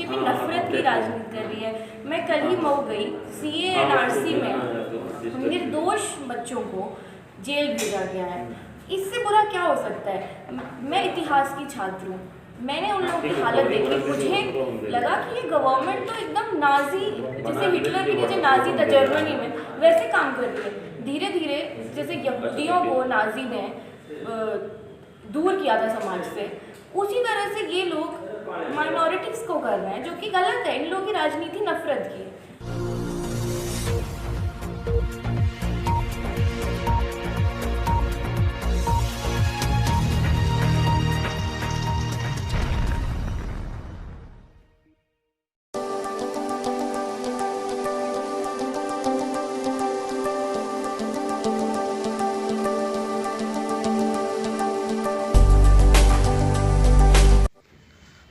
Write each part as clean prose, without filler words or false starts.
BJP नफरत की राजनीति कर रही है। मैं कल ही मऊ गई, CA NRC में निर्दोष बच्चों को जेल भेजा गया है। इससे बुरा क्या हो सकता है? मैं इतिहास की छात्र हूँ, मैंने उन लोगों की हालत देखी, मुझे लगा कि ये गवर्नमेंट तो एकदम नाजी, जैसे हिटलर के नीचे नाजी था जर्मनी में, वैसे काम कर रही है। धीरे धीरे जैसे यहूदियों को नाजी ने दूर किया था समाज से, उसी तरह से ये लोग माइनॉरिटीज़ को कर रहे हैं, जो कि गलत है। इन लोगों की राजनीति नफरत की है।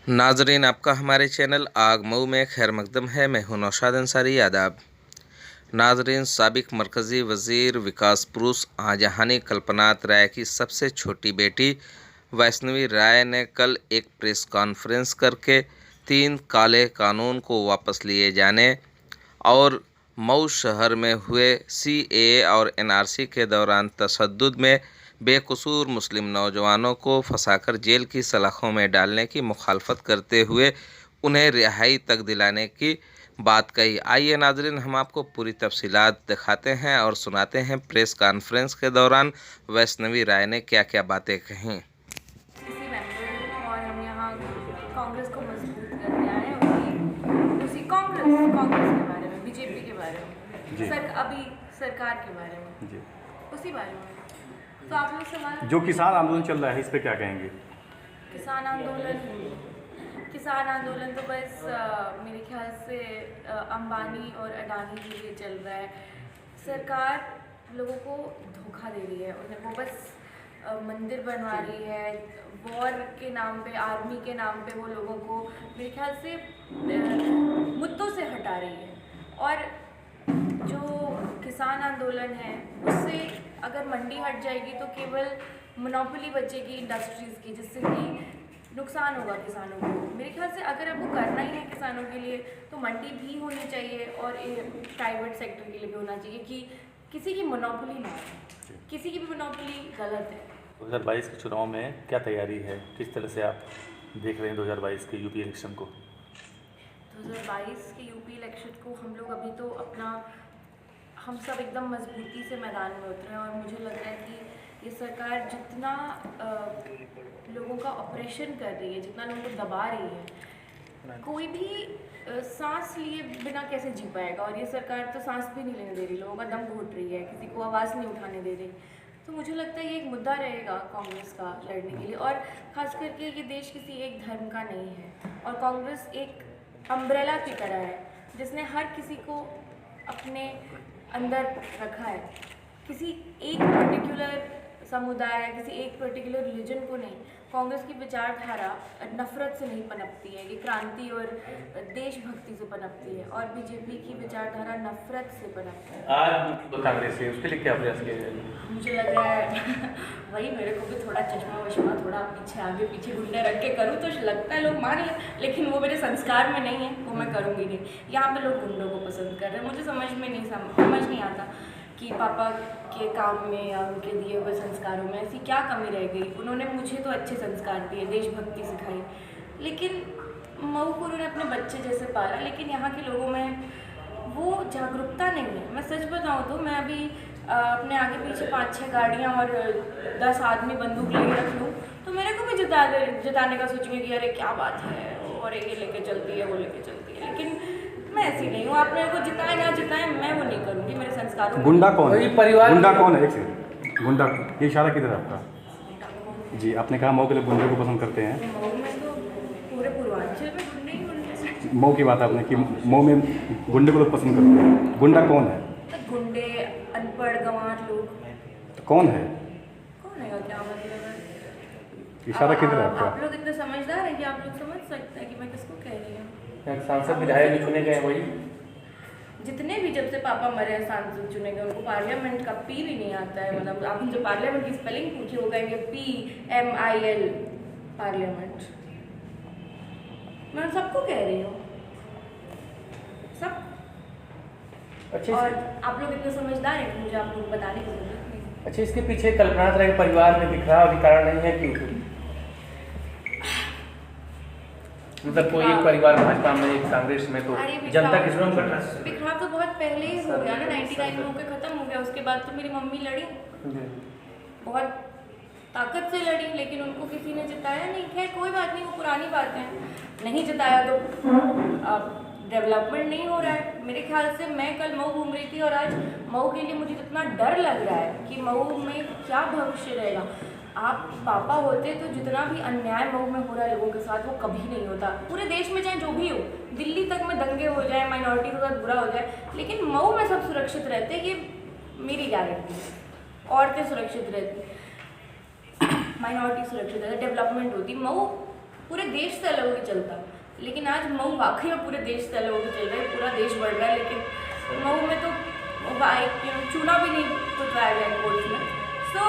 नाजरीन, आपका हमारे चैनल आग मऊ में खैर मकदम है। मैं हूं नौशाद अंसारी। आदाब नाजरीन, साबिक मरकज़ी वज़ीर विकास पुरुष आजहानी कल्पनात राय की सबसे छोटी बेटी वैष्णवी राय ने कल एक प्रेस कॉन्फ्रेंस करके 3 काले कानून को वापस लिए जाने और मऊ शहर में हुए CAA और NRC के दौरान तशद्दुद में बेकसूर मुस्लिम नौजवानों को फंसाकर जेल की सलाखों में डालने की मुखालफत करते हुए उन्हें रिहाई तक दिलाने की बात कही। आइए नाजरीन, हम आपको पूरी तफसीलात दिखाते हैं और सुनाते हैं प्रेस कॉन्फ्रेंस के दौरान वैष्णवी राय ने क्या क्या बातें कहीं। और हम यहाँ कांग्रेस को मजबूत करने आए हैं, उसी कांग्रेस के बारे में, बीजेपी के बारे में, अभी सरकार के बारे में जी, उसी बारे में। तो आप लोग सवाल, जो किसान आंदोलन चल रहा है इस पे क्या कहेंगे? किसान आंदोलन तो बस मेरे ख्याल से अंबानी और अडानी के लिए चल रहा है। सरकार लोगों को धोखा दे रही है, उन्हें वो बस मंदिर बनवा रही है, वॉर के नाम पे, आर्मी के नाम पे वो लोगों को मेरे ख्याल से मुद्दों से हटा रही है। और जो किसान आंदोलन है उससे अगर मंडी हट जाएगी तो केवल मोनोपोली बचेगी इंडस्ट्रीज़ की, जिससे कि नुकसान होगा किसानों को। मेरे ख्याल से अगर आपको करना ही है किसानों के लिए तो मंडी भी होनी चाहिए और प्राइवेट सेक्टर के लिए भी होना चाहिए कि किसी की मोनोपोली ना हो। किसी की भी मोनोपोली गलत है। 2022 के चुनाव में क्या तैयारी है, किस तरह से आप देख रहे हैं 2022 के यूपी इलेक्शन को? 2022 के यूपी इलेक्शन को हम लोग अभी तो हम सब एकदम मजबूती से मैदान में उतरे हैं और मुझे लग रहा है कि ये सरकार जितना लोगों का ऑपरेशन कर रही है, जितना लोगों को दबा रही है, कोई भी सांस लिए बिना कैसे जी पाएगा। और ये सरकार तो सांस भी नहीं लेने दे रही, लोगों का दम घोट रही है, किसी को आवाज़ नहीं उठाने दे रही। तो मुझे लगता है ये एक मुद्दा रहेगा कांग्रेस का लड़ने के लिए। और ख़ास करके ये देश किसी एक धर्म का नहीं है और कांग्रेस एक अम्ब्रेला की तरह है जिसने हर किसी को अपने अंदर रखा है। किसी एक पर्टिकुलर समुदाय या किसी एक पर्टिकुलर रिलीजन को नहीं। कांग्रेस की विचारधारा नफरत से नहीं पनपती है, ये क्रांति और देशभक्ति से पनपती है। और बीजेपी की विचारधारा नफरत से पनपती है। आज तो कांग्रेस है, उसके लिए क्या प्रयास किया जाए? मुझे लग रहा है वही, मेरे को भी थोड़ा चश्मा वश्मा थोड़ा पीछे आगे पीछे गुंडे रख के करूँ तो लगता है लोग मान लें, लेकिन वो मेरे संस्कार में नहीं है, वो मैं करूँगी नहीं। यहाँ पे लोग गुंडों को पसंद कर रहे हैं, मुझे समझ नहीं आता कि पापा के काम में या उनके दिए हुए संस्कारों में ऐसी क्या कमी रह गई। उन्होंने मुझे तो अच्छे संस्कार दिए, देशभक्ति सिखाई, लेकिन मऊ को उन्होंने अपने बच्चे जैसे पाला, लेकिन यहाँ के लोगों में वो जागरूकता नहीं है। मैं सच बताऊँ तो मैं अभी अपने आगे पीछे 5-6 गाड़ियाँ और 10 आदमी बंदूक लेके रख लूँ तो मेरे को भी जिताने का सोचेंगे कि अरे क्या बात है, और ये लेके चलती है, वो लेके चलती है। लेकिन मैं ऐसी नहीं हूँ, आप मेरे को जिताए ना जिताए मैं वो नहीं करूँगी। मेरे संस्कारों। गुंडा कौन है? गुंडा कौन है? एक सेकंड, गुंडा ये इशारा किधर है आपका? जी, आपने कहा मऊ के लोग गुंडे को पसंद करते हैं। मऊ में तो पूरे पूर्वांचल में गुंडे ही गुंडे। मऊ की बात आपने कि मऊ में गुंडे को लोग पसंद करते हैं। गुंडा कौन है? तो गुंडे अनपढ़ गंवार लोग। तो कौन है? कौन है, क्या मतलब है? इशारा किधर है आपका? आप लोग इतने समझदार हैं कि आप लोग समझ सकते हैं कि मैं किसको कह रही हूँ। सांसद विधायक चुने गए वही, जितने भी जब से पापा मरे हैं सांसद चुने गए, उनको पार्लियामेंट का पी भी नहीं आता है। मतलब आप उनसे पार्लियामेंट की स्पेलिंग पूछे वो कहेंगे PMIL पार्लियामेंट। मैं सबको कह रही हूँ। अच्छा, और आप लोग इतने समझदार हैं कि मुझे आप लोग बताने की जरूरत नहीं। अच्छा, इसके पीछे कल्पना तरह के परिवार में बिखराव भी कारण नहीं है क्यों? मतलब कोई एक परिवार भाजपा में, एक कांग्रेस में, तो अरे जनता किस में कर रहा है? बिखराव तो बहुत पहले ही हो गया ना, 99 में होकर खत्म हो गया। उसके बाद तो मेरी मम्मी लड़ी, बहुत ताकत से लड़ी, लेकिन उनको किसी ने जिताया नहीं। खैर कोई बात नहीं, वो पुरानी बात है, नहीं जिताया तो अब डेवलपमेंट नहीं हो रहा है। मेरे ख्याल से मैं कल मऊ घूम रही थी और आज मऊ के लिए मुझे इतना डर लग रहा है कि मऊ में क्या भविष्य रहेगा। आप पापा होते तो जितना भी अन्याय मऊ में हो रहा है लोगों के साथ, वो कभी नहीं होता। पूरे देश में चाहे जो भी हो, दिल्ली तक में दंगे हो जाए, माइनॉरिटी के साथ बुरा हो जाए, लेकिन मऊ में सब सुरक्षित रहते हैं, ये मेरी गारंटी है। औरतें सुरक्षित रहती, माइनॉरिटी सुरक्षित रहती, डेवलपमेंट होती। मऊ पूरे देश से अलग होकर चलता, लेकिन आज मऊ वाकई में पूरे देश से अलग होकर चल रहा है। पूरा देश बढ़ रहा है, लेकिन मऊ में तो चूना भी नहीं उतराया गया कोर्ट में। सो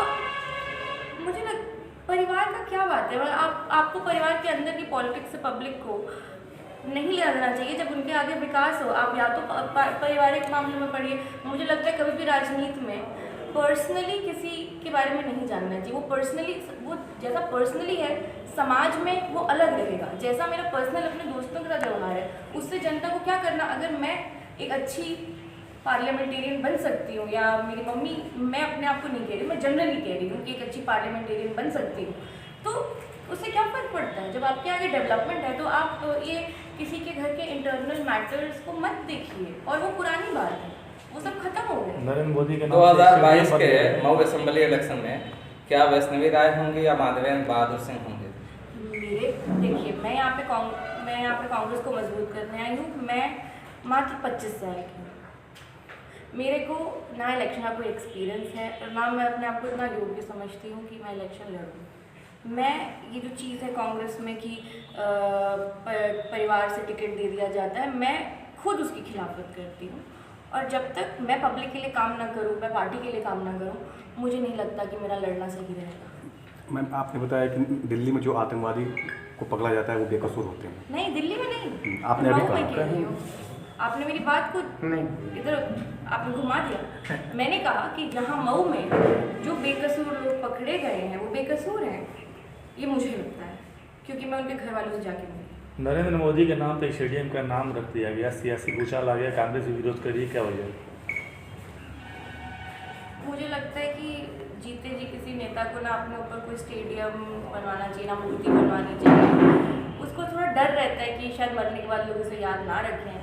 मुझे लग परिवार का क्या बात है, आपको परिवार के अंदर की पॉलिटिक्स से पब्लिक को नहीं ले जाना चाहिए जब उनके आगे विकास हो। आप या तो पारिवारिक मामले में पढ़िए। मुझे लगता है कभी भी राजनीति में पर्सनली किसी के बारे में नहीं जानना चाहिए। वो पर्सनली, वो जैसा पर्सनली है समाज में वो अलग रहेगा। जैसा मेरा पर्सनल अपने दोस्तों के साथ व्यवहार है, उससे जनता को क्या करना। अगर मैं एक अच्छी पार्लियामेंटेरियन बन सकती हूँ, या मेरी मम्मी, मैं अपने आप को नहीं कह रही, मैं जनरली कह रही हूँ कि एक अच्छी पार्लियामेंटेरियन बन सकती हूँ, तो उससे क्या फ़र्क पड़ता है। जब आपके आगे डेवलपमेंट है तो आप ये किसी के घर के इंटरनल मैटर्स को मत देखिए, और वो पुरानी बात है, वो सब खत्म हो गया। नरेंद्र मोदी के 2022 के मऊ असेंबली इलेक्शन में क्या वैष्णवी राय होंगी या माधवेंद्र बहादुर सिंह होंगे? देखिए, मैं यहाँ पे कांग्रेस को मजबूत करने आई हूँ। मैं मात्र 25 साल की हूँ। मेरे को ना इलेक्शन का कोई एक्सपीरियंस है, और ना मैं अपने आप को इतना योग्य समझती हूँ कि मैं इलेक्शन लड़ूँ। मैं ये जो चीज़ है कांग्रेस में कि परिवार से टिकट दे दिया जाता है, मैं खुद उसकी खिलाफत करती हूँ। और जब तक मैं पब्लिक के लिए काम ना करूँ, मैं पार्टी के लिए काम ना करूँ, मुझे नहीं लगता कि मेरा लड़ना सही रहेगा। मैम, आपने बताया कि दिल्ली में जो आतंकवादी को पकड़ा जाता है वो बेकसूर होते हैं। नहीं, दिल्ली में नहीं, आपने अभी मऊ में कहा। कह रही हूँ। आपने मेरी बात को इधर आपने घुमा दिया। मैंने कहा कि जहाँ मऊ में जो बेकसूर लोग पकड़े गए हैं वो बेकसूर हैं, ये मुझे लगता है, क्योंकि मैं उनके घर वालों से जाके मिली। नरेंद्र मोदी के नाम पे स्टेडियम का नाम रख दिया गया, सियासी भूचाल आ गया, कांग्रेस भी विरोध कर रही है, क्या वजह? मुझे लगता है कि जीते जी किसी नेता को ना अपने ऊपर कोई स्टेडियम बनवाना चाहिए, ना मूर्ति बनवानी चाहिए। उसको थोड़ा डर रहता है कि शायद मरने के बाद लोग उसे याद ना रखें,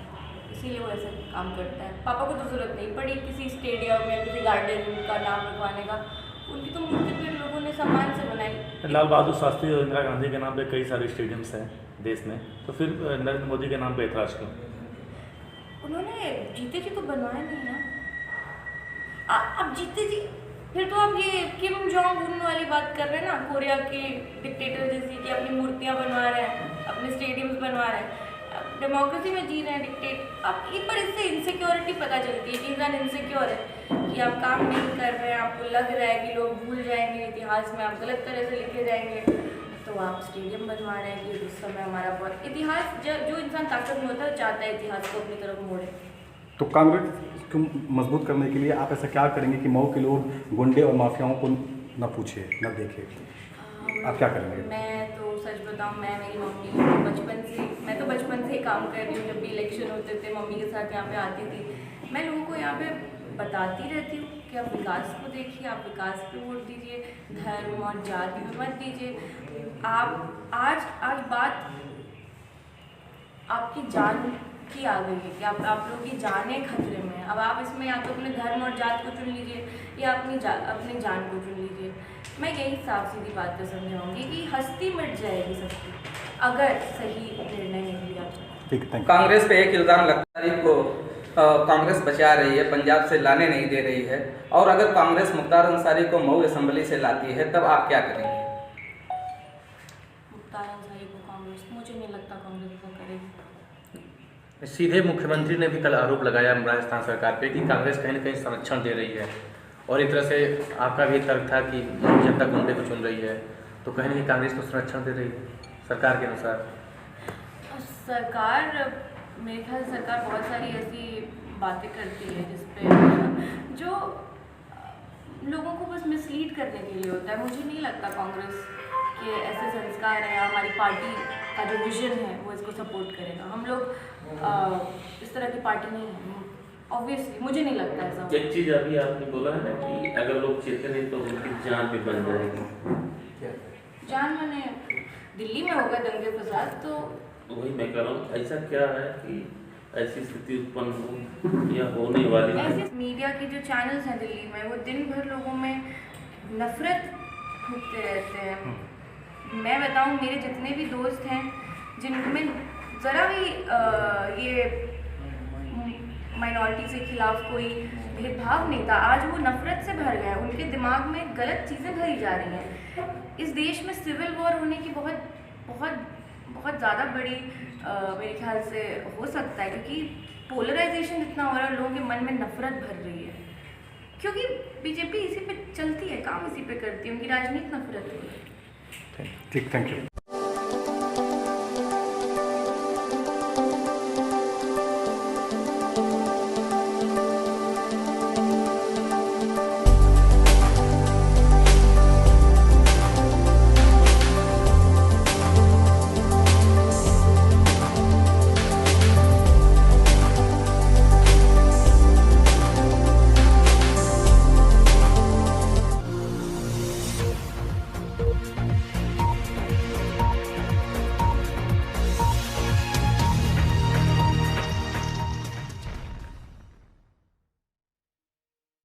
इसीलिए वो ऐसा काम करता है। पापा को तो जरूरत नहीं पड़ी किसी स्टेडियम या किसी गार्डन का नाम रखवाने का, उनकी तो मूर्ति भी लोगों ने सम्मान से बनाई। लाल बहादुर शास्त्री और इंदिरा गांधी के नाम पे कई सारे स्टेडियम्स हैं देश में, तो फिर नरेंद्र मोदी के नाम पे ऐतराज क्यों? उन्होंने जीते जी तो बनवाया नहीं ना। अब जीते जी फिर तो आप ये किम जोंग उन वाली बात कर रहे हैं ना, कोरिया के डिक्टेटर जैसी, कि अपनी मूर्तियाँ बनवा रहे हैं, अपने स्टेडियम्स बनवा रहे हैं, डेमोक्रेसी में जी रहे हैं डिक्टेट। अब एक बार इससे इनसिक्योरिटी पता चलती है कि इंसान इनसिक्योर है, कि आप काम नहीं कर रहे हैं, आपको लग रहा है कि लोग भूल जाएंगे इतिहास में, आप गलत तरह से लिखे जाएंगे, तो आप स्टेडियम बनवा रहे हैं कि उस समय हमारा बहुत इतिहास, जो इंसान ताकत में होता है चाहता है इतिहास को अपनी तरफ मोड़े। तो कांग्रेस को मजबूत करने के लिए आप ऐसा क्या करेंगे कि मऊ के लोग गुंडे और माफियाओं को न पूछे न देखे? आप क्या करेंगे? मैं तो सच बताऊं, मेरी मम्मी मैं तो बचपन से ही काम कर रही हूँ। जब भी इलेक्शन होते थे मम्मी के साथ यहाँ पे आती थी। मैं लोगों को यहाँ पे बताती रहती हूँ कि आप विकास को देखिए, आप विकास पे वोट दीजिए, धर्म और जाति में मत दीजिए। आप आज बात आपकी जान की आ गई है कि आप लोगों की जानें खतरे में। अब आप इसमें या तो अपने धर्म और जात को चुन लीजिए या अपनी जान को चुन लीजिए। मैं यही साफ सीधी बात तो समझाऊंगी कि हस्ती मिट जाएगी सबकी अगर सही निर्णय नहीं लिया जाए। ठीक, थैंक यू। कांग्रेस पे एक इल्ज़ाम लगता है को कांग्रेस बचा रही है, पंजाब से लाने नहीं दे रही है, और अगर कांग्रेस मुख्तार अंसारी को मऊ असेंबली से लाती है तब आप क्या करेंगे? मुख्तार अंसारी को कांग्रेस, मुझे नहीं लगता कांग्रेस ऐसा करेगी। सीधे मुख्यमंत्री ने भी कल आरोप लगाया राजस्थान सरकार पे कि कांग्रेस कहीं न कहीं संरक्षण दे रही है, और एक तरह से आपका भी तर्क था कि जनता गुंडे को चुन रही है, तो कहीं न कहीं कांग्रेस को संरक्षण दे रही है सरकार के अनुसार। मेरे ख्याल सरकार बहुत सारी ऐसी बातें करती है जिसपे जो लोगों को बस मिसलीड करने के लिए होता है। मुझे नहीं लगता कांग्रेस के ऐसे संस्कार हैं या हमारी पार्टी का जो विजन है वो इसको सपोर्ट करेगा। हम लोग इस तरह की पार्टी नहीं है, ऑब्वियसली मुझे नहीं लगता ऐसा। एक चीज़ अभी आपने बोला है ना कि अगर लोग चेते नहीं तो उनकी जान भी बन जाएगी। जान मैंने दिल्ली में होगा दंगे फसाद, तो वही मैं कह रहा हूँ, ऐसा क्या है कि ऐसी स्थिति उत्पन्न हो या होने वाली है? ऐसे मीडिया के जो चैनल्स हैं दिल्ली में वो दिन भर लोगों में नफरत फूकते रहते हैं। मैं बताऊं, मेरे जितने भी दोस्त हैं जिनमें ज़रा भी ये माइनॉरिटी से खिलाफ कोई भेदभाव नहीं था, आज वो नफरत से भर गए हैं। उनके दिमाग में गलत चीज़ें भरी जा रही हैं। इस देश में सिविल वॉर होने की बहुत बहुत बहुत ज़्यादा बड़ी मेरे ख्याल से हो सकता है, क्योंकि पोलराइजेशन इतना हो रहा है, लोगों के मन में नफरत भर रही है। क्योंकि बीजेपी इसी पे चलती है, काम इसी पे करती है, उनकी राजनीति नफरत है। ठीक, थैंक यू।